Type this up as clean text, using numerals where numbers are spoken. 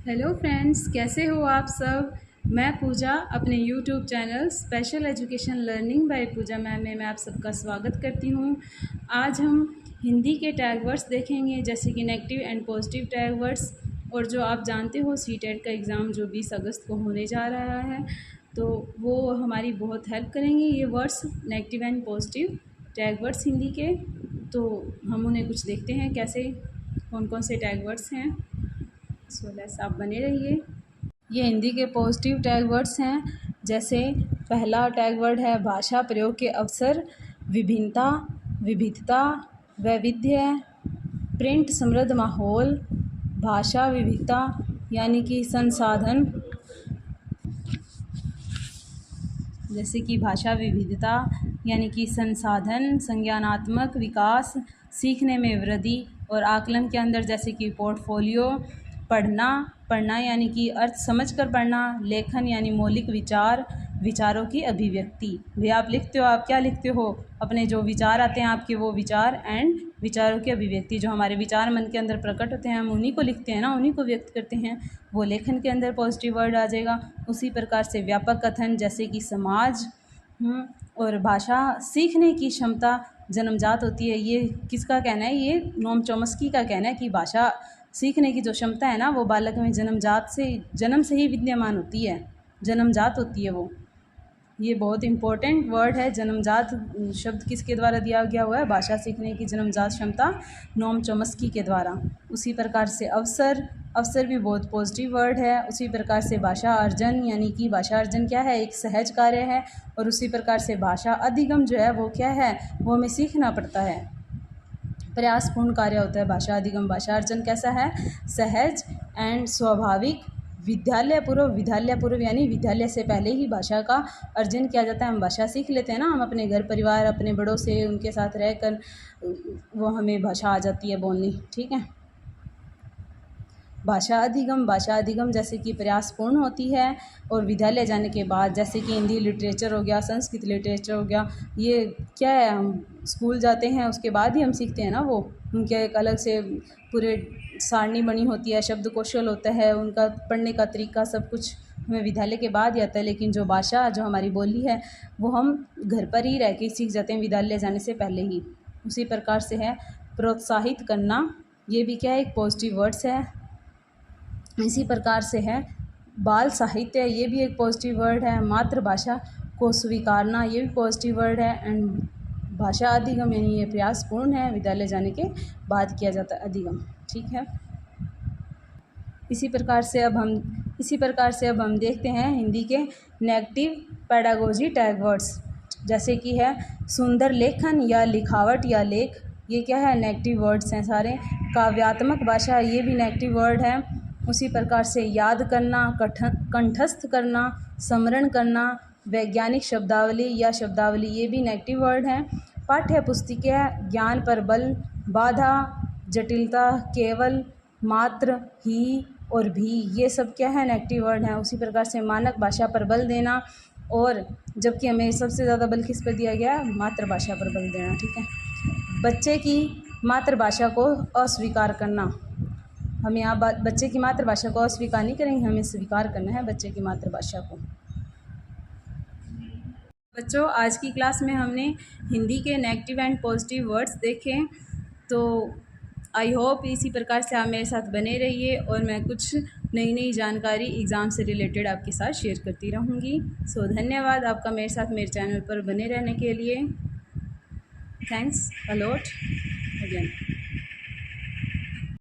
Hello friends, कैसे हो आप सब। मैं पूजा अपने YouTube channel special education learning by Pooja ma'am में मैं आप सबका स्वागत करती हूँ। आज हम हिंदी के टैग वर्ड्स देखेंगे, जैसे कि negative and positive tag words. और जो आप जानते हो सीटेट का एग्ज़ाम जो 20 अगस्त को होने जा रहा है, तो वो हमारी बहुत हेल्प करेंगे ये words, negative and positive tag words Hindi के। तो हम उन्हें कुछ देखते हैं कैसे कौन कौन से टैग वर्ड्स हैं। सो लेट्स, आप बने रहिए। ये हिंदी के पॉजिटिव टैग वर्ड्स हैं। जैसे पहला टैग वर्ड है भाषा प्रयोग के अवसर, विभिन्नता, विविधता, वैविध्य, प्रिंट समृद्ध माहौल, भाषा विविधता यानी कि संसाधन, जैसे कि भाषा विविधता यानी कि संसाधन, संज्ञानात्मक विकास, सीखने में वृद्धि और आकलन के अंदर जैसे कि पोर्टफोलियो, पढ़ना यानी कि अर्थ समझकर पढ़ना, लेखन यानी मौलिक विचार, विचारों की अभिव्यक्ति। भैया आप लिखते हो, आप क्या लिखते हो? अपने जो विचार आते हैं आपके, वो विचार एंड विचारों की अभिव्यक्ति, जो हमारे विचार मन के अंदर प्रकट होते हैं हम उन्हीं को लिखते हैं ना, उन्हीं को व्यक्त करते हैं, वो लेखन के अंदर पॉजिटिव वर्ड आ जाएगा। उसी प्रकार से व्यापक कथन जैसे कि समाज, और भाषा सीखने की क्षमता जन्मजात होती है। ये किसका कहना है? ये नोम चॉम्स्की का कहना है कि भाषा सीखने की जो क्षमता है ना, वो बालक में जन्म से ही विद्यमान होती है, जन्मजात होती है वो। ये बहुत इम्पोर्टेंट वर्ड है। जन्मजात शब्द किसके द्वारा दिया गया हुआ है? भाषा सीखने की जन्मजात क्षमता नोम चॉम्स्की के द्वारा। उसी प्रकार से अवसर भी बहुत पॉजिटिव वर्ड है। उसी प्रकार से भाषा अर्जन, यानी कि भाषा अर्जन क्या है? एक सहज कार्य है। और उसी प्रकार से भाषा अधिगम जो है वो क्या है? वो हमें सीखना पड़ता है, प्रयासपूर्ण कार्य होता है भाषा अधिगम। भाषा अर्जन कैसा है? सहज एंड स्वाभाविक। विद्यालय पूर्व यानी विद्यालय से पहले ही भाषा का अर्जन किया जाता है। हम भाषा सीख लेते हैं ना, हम अपने घर परिवार, अपने बड़ों से, उनके साथ रहकर वो हमें भाषा आ जाती है बोलनी, ठीक है। भाषा अधिगम जैसे कि प्रयासपूर्ण होती है। और विद्यालय जाने के बाद जैसे कि हिंदी लिटरेचर हो गया, संस्कृत लिटरेचर हो गया, ये क्या है? हम स्कूल जाते हैं उसके बाद ही हम सीखते हैं ना, वो उनके एक अलग से पूरे सारणी बनी होती है, शब्द कौशल होता है, उनका पढ़ने का तरीका सब कुछ हमें विद्यालय के बाद ही आता है। लेकिन जो भाषा, जो हमारी बोली है, वो हम घर पर ही रह के सीख जाते हैं, विद्यालय जाने से पहले ही। उसी प्रकार से है प्रोत्साहित करना, ये भी क्या है? एक पॉजिटिव वर्ड्स है। इसी प्रकार से है बाल साहित्य, ये भी एक पॉजिटिव वर्ड है। मातृभाषा को स्वीकारना, ये भी पॉजिटिव वर्ड है। एंड भाषा अधिगम यानी ये प्रयासपूर्ण है, विद्यालय जाने के बाद किया जाता है अधिगम, ठीक है। इसी प्रकार से अब हम देखते हैं हिंदी के नेगेटिव पेडागोजी टैग वर्ड्स, जैसे कि है सुंदर लेखन या लिखावट या लेख, ये क्या है? नेगेटिव वर्ड्स हैं सारे। काव्यात्मक भाषा, ये भी नेगेटिव वर्ड है। उसी प्रकार से याद करना, कंठस्थ करना, स्मरण करना, वैज्ञानिक शब्दावली या शब्दावली, ये भी नेगेटिव वर्ड हैं। पाठ्य पुस्तिका, ज्ञान पर बल, बाधा, जटिलता, केवल, मात्र, ही और भी, ये सब क्या है? नेगेटिव वर्ड हैं। उसी प्रकार से मानक भाषा पर बल देना, और जबकि हमें सबसे ज़्यादा बल किस पर दिया गया? मातृभाषा पर बल देना, ठीक है। बच्चे की मातृभाषा को अस्वीकार करना, हम यहाँ बच्चे की मातृभाषा को अस्वीकार नहीं करेंगे, हमें स्वीकार करना है बच्चे की मातृभाषा को। बच्चों, आज की क्लास में हमने हिंदी के नेगेटिव एंड पॉजिटिव वर्ड्स देखे। तो आई होप इसी प्रकार से आप मेरे साथ बने रहिए, और मैं कुछ नई जानकारी एग्ज़ाम से रिलेटेड आपके साथ शेयर करती रहूँगी। सो धन्यवाद आपका मेरे साथ मेरे चैनल पर बने रहने के लिए। Thanks a lot again.